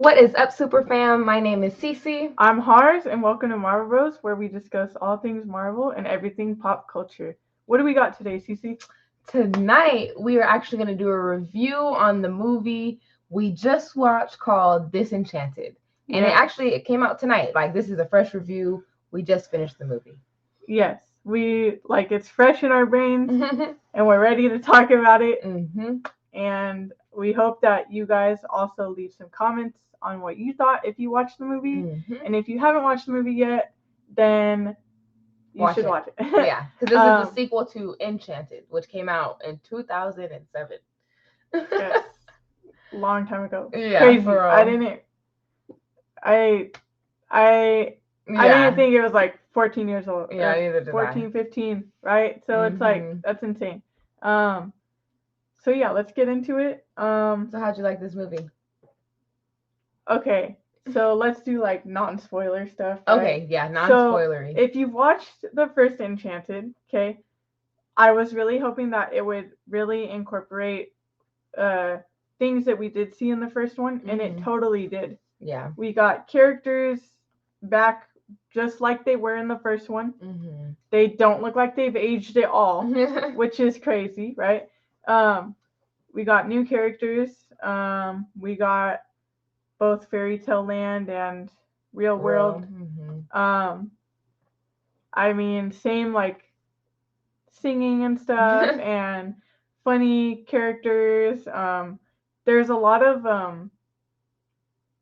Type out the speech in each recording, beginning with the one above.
What is up, super fam? My name is CiCi. I'm Hars, and welcome to Marvel Bros, where we discuss all things Marvel and everything pop culture. What do we got today, CiCi? Tonight, we are actually going to do a review on the movie we just watched called Disenchanted. And it came out tonight. Like, this is a fresh review. We just finished the movie. Yes, it's fresh in our brains, and we're ready to talk about it. And we hope that you guys also leave some comments on what you thought if you watched the movie. And if you haven't watched the movie yet, then you should watch it. Yeah, because this is the sequel to Enchanted, which came out in 2007. Yes, long time ago. Yeah, crazy. I didn't think it was like 14 years old. Yeah, neither did 14, 15, right? So it's like, that's insane. So yeah, let's get into it. So how'd you like this movie? Okay, so let's do like non-spoiler stuff. Right? Okay, yeah, non-spoilery. So if you've watched the first Enchanted, okay, I was really hoping that it would really incorporate things that we did see in the first one, and it totally did. Yeah. We got characters back just like they were in the first one. They don't look like they've aged at all, which is crazy, right? We got new characters. We got both Fairy Tale Land and Real World. I mean, same like singing and stuff and funny characters. There's a lot of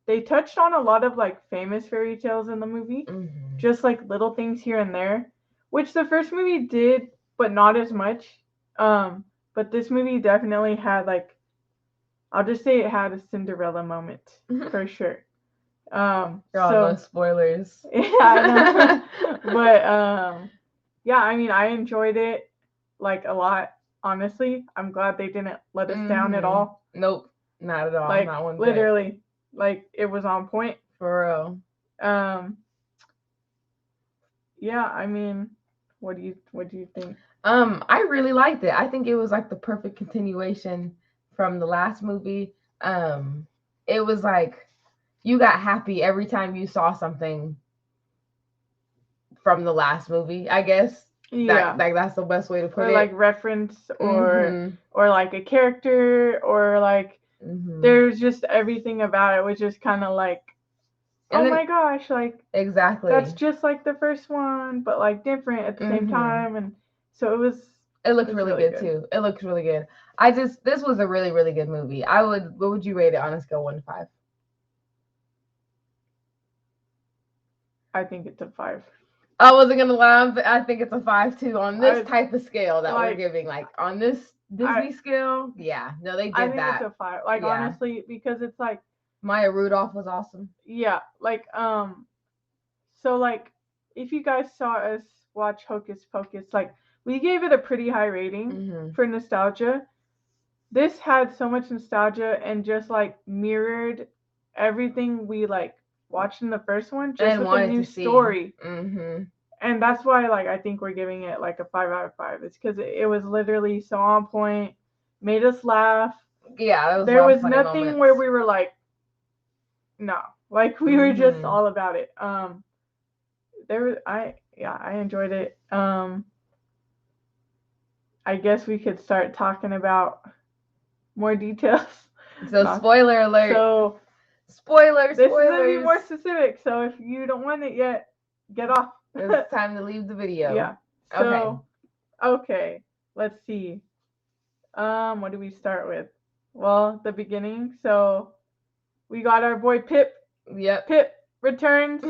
they touched on a lot of like famous fairy tales in the movie, just like little things here and there, which the first movie did, but not as much. But this movie definitely had like, I'll just say it had a Cinderella moment for sure. No spoilers. Yeah, I know. But yeah, I mean, I enjoyed it like a lot. Honestly, I'm glad they didn't let us down at all. Nope, not at all. Like, not one literally, bit. Like it was on point for real. Yeah, I mean, what do you think? I really liked it. I think it was like the perfect continuation from the last movie. It was like you got happy every time you saw something from the last movie, I guess. Yeah, that's the best way to put it. Or like reference, or like a character, or like there's just everything about it was just kind of like, and my gosh, like exactly, that's just like the first one, but like different at the same time. And so it looked really good too. It looks really good. This was a really, really good movie. What would you rate it on a scale 1 to 5? I think it's a 5. I wasn't gonna lie, but I think it's a 5 too on this type of scale that we're giving. Like on this Disney scale, yeah. No, they did that. I think it's a 5. Like honestly, because it's like Maya Rudolph was awesome. Yeah, like so like if you guys saw us watch Hocus Pocus, like we gave it a pretty high rating for nostalgia. This had so much nostalgia and just like mirrored everything we like watched in the first one, just with a new story. And that's why like I think we're giving it like a 5 out of 5. It's because it was literally so on point, made us laugh. Yeah, there was nothing where we were like, no, like we were just all about it. I enjoyed it. I guess we could start talking about more details. So spoiler alert. So spoilers. This is gonna be more specific. So if you don't want it yet, get off. It's time to leave the video. Yeah. So okay, let's see. What do we start with? Well, the beginning. So we got our boy Pip. Yep. Pip returns.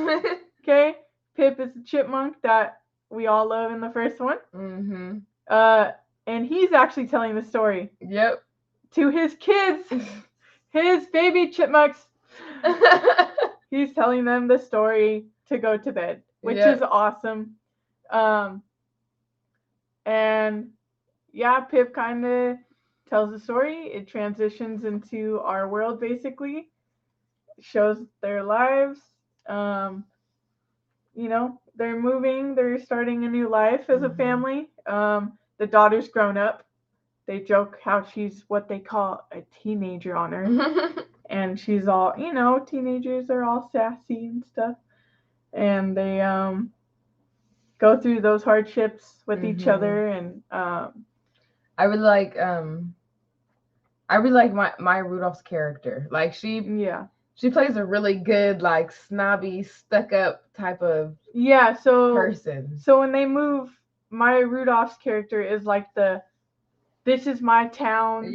Okay. Pip is the chipmunk that we all love in the first one. And he's actually telling the story. Yep. To his kids, his baby chipmunks. He's telling them the story to go to bed, which is awesome. And yeah, Pip kind of tells the story. It transitions into our world, basically. Shows their lives. You know, they're moving. They're starting a new life as a family. The daughter's grown up. They joke how she's what they call a teenager on her. and she's all, teenagers are all sassy and stuff, and they go through those hardships with each other, and I really like Maya Rudolph's character. Like she plays a really good, like, snobby, stuck up type of person. So when they move, Maya Rudolph's character is like this is my town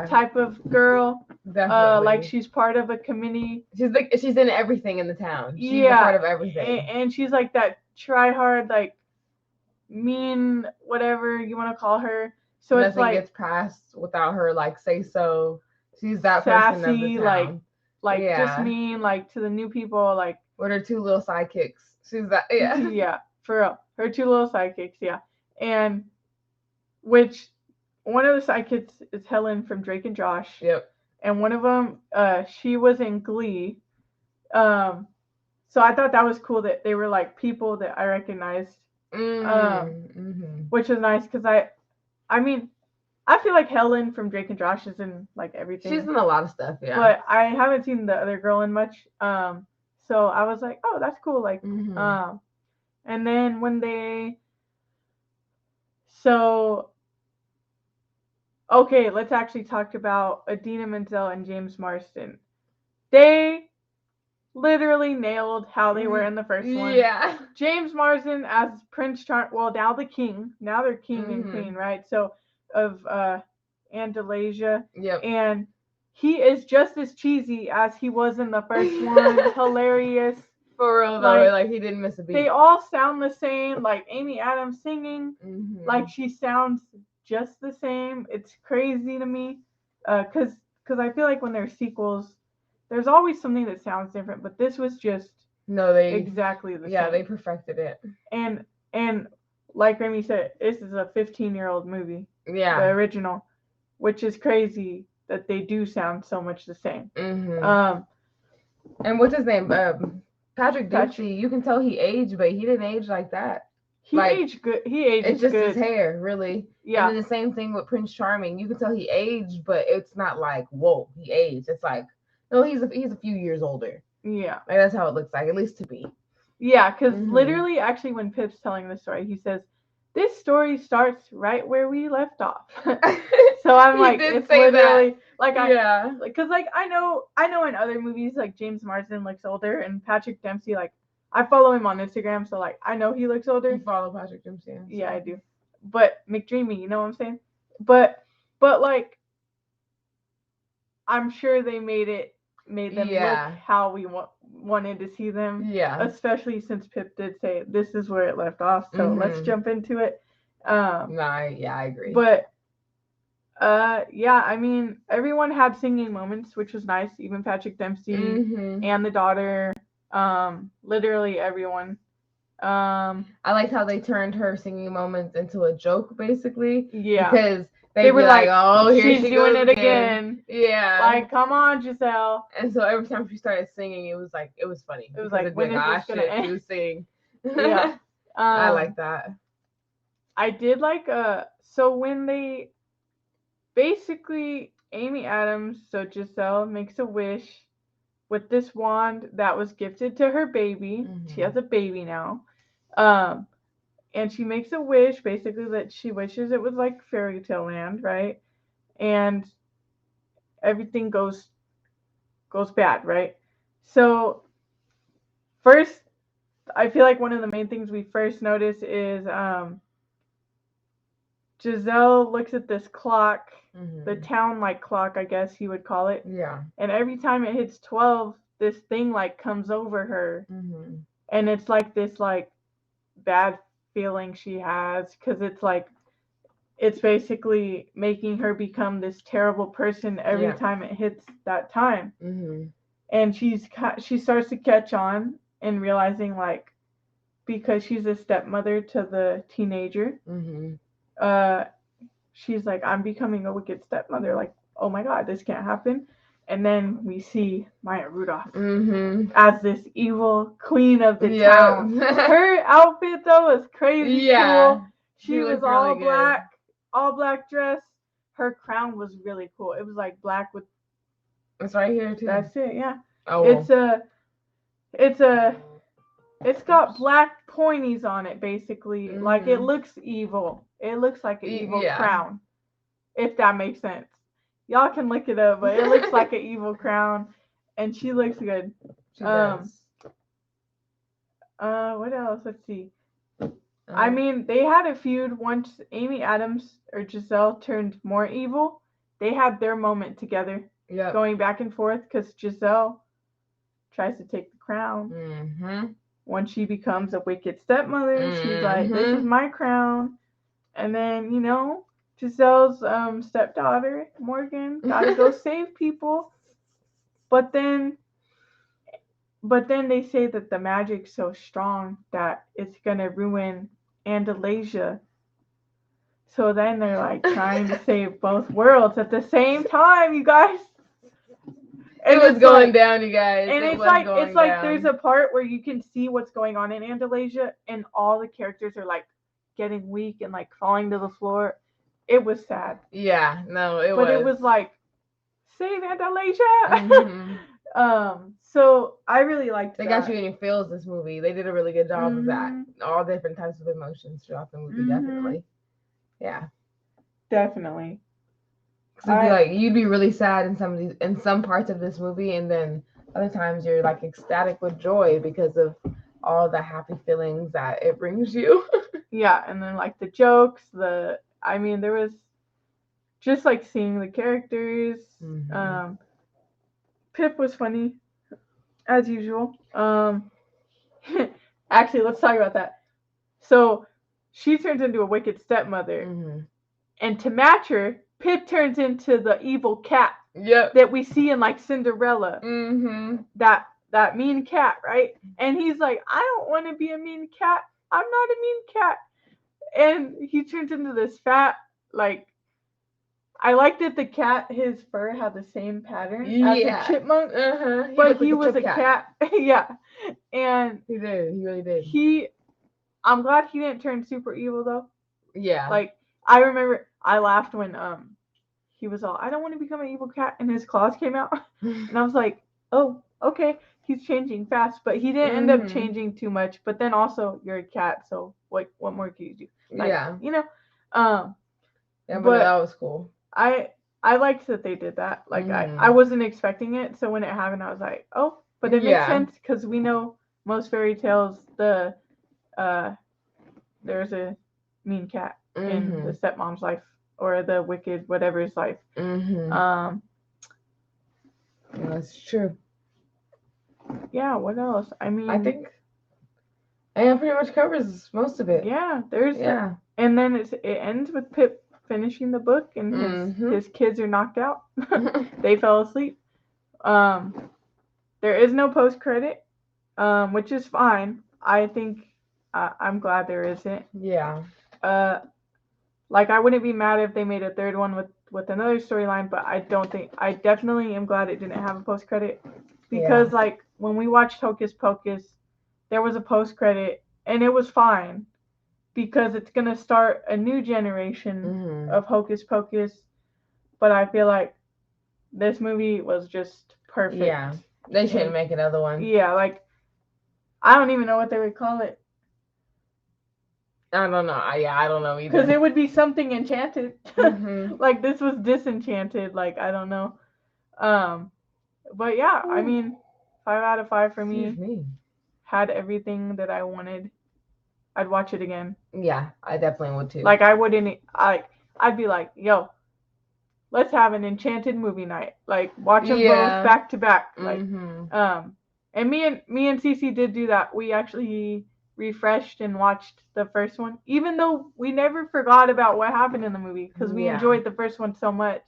type of girl. Definitely. Like she's part of a committee. She's in everything in the town. She's a part of everything. And she's like that try hard, like mean, whatever you want to call her. So nothing it's like gets passed without her like say so. She's that sassy, person of the town. like just mean, like to the new people, like with her 2 little sidekicks. She's that yeah, for real. Her 2 little sidekicks, and which one of the sidekicks is Helen from Drake and Josh. Yep. And one of them, she was in Glee. So I thought that was cool that they were like people that I recognized. Which is nice because I mean, I feel like Helen from Drake and Josh is in like everything. She's in a lot of stuff, yeah. But I haven't seen the other girl in much. So I was like, oh, that's cool. Like, and then when okay, let's actually talk about Idina Menzel and James Marsden. They literally nailed how they were in the first one. Yeah. James Marsden as Prince Charming. Well, now the king. Now they're king and queen, right? So of Andalasia. Yep. And he is just as cheesy as he was in the first one. Hilarious. For real though, like he didn't miss a beat. They all sound the same. Like Amy Adams singing, like she sounds just the same. It's crazy to me, because I feel like when there's sequels, there's always something that sounds different. But this was just exactly the same. Yeah, they perfected it. And like Remy said, this is a 15-year-old movie. Yeah. The original, which is crazy that they do sound so much the same. And what's his name? Patrick Dempsey. You can tell he aged, but he didn't age like that. He aged good. He aged It's just good. his hair, really. Yeah. And then the same thing with Prince Charming. You can tell he aged, but it's not like, whoa, he aged. It's like, no, he's a few years older. Yeah. Like that's how it looks like, at least to me. Yeah, because literally, actually, when Pip's telling the story, he says, "This story starts right where we left off." So I'm like, it's literally that. Because I know in other movies like James Marsden looks older, and Patrick Dempsey, like I follow him on Instagram, so like I know he looks older. You follow Patrick Dempsey? Yeah, I do. But McDreamy, you know what I'm saying? But like, I'm sure they made them look how we wanted to see them. Yeah. Especially since Pip did say this is where it left off. So let's jump into it. I agree. But I mean, everyone had singing moments, which was nice. Even Patrick Dempsey and the daughter. Literally everyone. I liked how they turned her singing moments into a joke, basically. Yeah. Because they were like, oh, here she's doing it again. Yeah. Like, come on, Giselle. And so every time she started singing, it was funny. It was like, when is this gonna end? She was singing. Yeah. I like that. I did like so when they basically Amy Adams, so Giselle makes a wish with this wand that was gifted to her baby. She has a baby now. And she makes a wish basically that she wishes it was like fairy tale land, right? And everything goes bad, right? So first, I feel like one of the main things we first notice is Giselle looks at this clock, the town like clock, I guess you would call it. Yeah. And every time it hits 12, this thing like comes over her. And it's like this like bad feeling she has, because it's like it's basically making her become this terrible person every time it hits that time. And she starts to catch on and realizing, like, because she's a stepmother to the teenager, she's like, I'm becoming a wicked stepmother. Like, oh my God, this can't happen. And then we see Maya Rudolph as this evil queen of the town. Her outfit though was crazy cool. She was all really black dress. Her crown was really cool. It was like black with It's right here too. That's it. Yeah. Oh. It's got black pointies on it, basically. Mm-hmm. Like it looks evil. It looks like an evil crown, if that makes sense. Y'all can look it up, but it looks like an evil crown, and she looks good. She does. What else? Let's see. I mean, they had a feud once Amy Adams or Giselle turned more evil. They had their moment together, going back and forth, because Giselle tries to take the crown. Mm-hmm. When she becomes a wicked stepmother, she's like, "This is my crown," and then Giselle's stepdaughter Morgan gotta go save people, but then they say that the magic's so strong that it's gonna ruin Andalasia. So then they're like trying to save both worlds at the same time, you guys. And it was going down, you guys. And it's like there's a part where you can see what's going on in Andalasia, and all the characters are like getting weak and like falling to the floor. It was sad. Yeah, no, it was. But it was like, save Andalasia. So I really liked that. They got you in your feels, this movie. They did a really good job of that. All different types of emotions throughout the movie, definitely. Yeah. Definitely. You'd be really sad in some parts of this movie, and then other times you're like ecstatic with joy because of all the happy feelings that it brings you. Yeah, and then like the jokes, there was just like seeing the characters. Mm-hmm. Pip was funny, as usual. Actually, let's talk about that. So she turns into a wicked stepmother, and to match her, Pip turns into the evil cat that we see in like Cinderella. That mean cat, right? And he's like, I don't want to be a mean cat. I'm not a mean cat. And he turns into this fat, like, I liked that the cat, his fur had the same pattern as a chipmunk, but he was a cat. Yeah. And he did. He really did. I'm glad he didn't turn super evil though. Yeah. Like, I remember I laughed when he was all, I don't want to become an evil cat, and his claws came out. And I was like, oh, okay, he's changing fast, but he didn't end up changing too much. But then also, you're a cat, so what more can you do? Like, yeah, but that was cool. I liked that they did that. Like, I wasn't expecting it, so when it happened, I was like, oh, but it makes sense, because we know most fairy tales, there's a mean cat in the stepmom's life, or the wicked whatever's life. That's true. Yeah, what else? I mean, I think pretty much covers most of it. Yeah, and then it ends with Pip finishing the book, and his kids are knocked out. They fell asleep. There is no post credit, which is fine. I think I'm glad there isn't. Yeah. Like, I wouldn't be mad if they made a third one with another storyline, but I definitely am glad it didn't have a post credit, because like when we watched Hocus Pocus, there was a post credit, and it was fine, because it's gonna start a new generation of Hocus Pocus. But I feel like this movie was just perfect. Yeah, they shouldn't make another one. Yeah, like, I don't even know what they would call it. I don't know. I don't know either. Because it would be something enchanted. Like, this was Disenchanted. Like, I don't know. But yeah, I mean, 5 out of 5 for me. Had everything that I wanted. I'd watch it again. Yeah, I definitely would too. Like, I'd be like, yo, let's have an Enchanted movie night. Like, watch them both back to back. Like, and me and CiCi did do that. We actually refreshed and watched the first one, even though we never forgot about what happened in the movie, because we enjoyed the first one so much.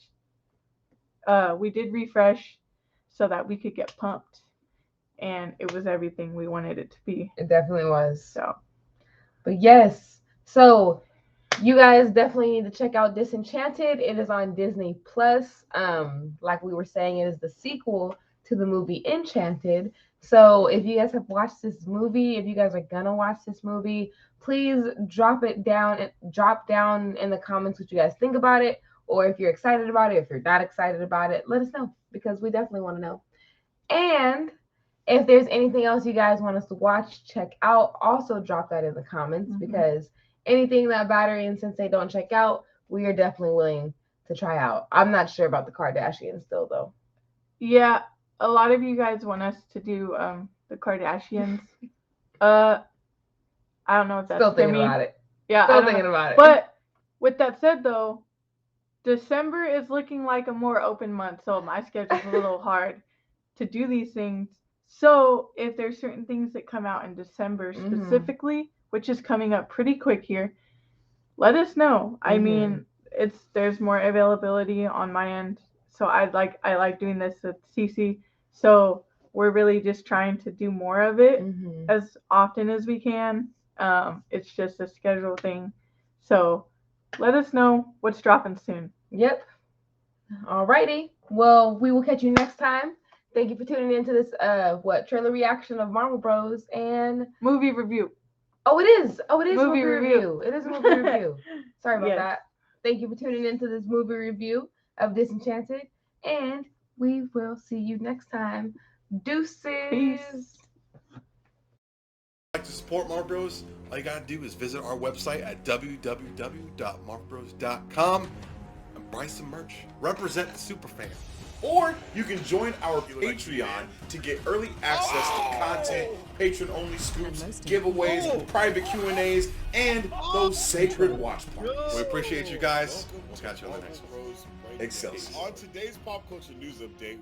We did refresh so that we could get pumped, and it was everything we wanted it to be. It definitely was. So, but yes, so you guys definitely need to check out Disenchanted. It is on Disney Plus. Like we were saying, it is the sequel to the movie Enchanted. So if you guys have watched this movie, if you guys are gonna watch this movie, please drop down in the comments what you guys think about it, or if you're excited about it, if you're not excited about it, let us know. because we definitely want to know. And if there's anything else you guys want us to watch, check out, also drop that in the comments because anything that Battery and Sensei don't check out, we are definitely willing to try out. I'm not sure about the Kardashians still though. Yeah, a lot of you guys want us to do the Kardashians. I don't know if that's still thinking about it. Yeah, still thinking about it. But with that said though, December is looking like a more open month, so my schedule's a little hard to do these things. So if there's certain things that come out in December specifically, which is coming up pretty quick here, let us know. I mean, there's more availability on my end, so I like doing this with CiCi. So we're really just trying to do more of it as often as we can. It's just a schedule thing. So let us know what's dropping soon. Yep. Alrighty. Well, we will catch you next time. Thank you for tuning into this trailer reaction of Marvel Bros. And movie review. Oh, it is. Oh, it is movie review. It is a movie review. Sorry about that. Thank you for tuning into this movie review of Disenchanted, and we will see you next time. Deuces. Peace. Like to support Marvel Bros, all you gotta do is visit our website at www.marvelbros.com and buy some merch. Represent the superfan. Or you can join our Patreon to get early access to content, patron-only scoops, giveaways, private Q&As, and those sacred watch parties. We appreciate you guys. We'll catch you on the next one. Excelsior. On today's pop culture news update.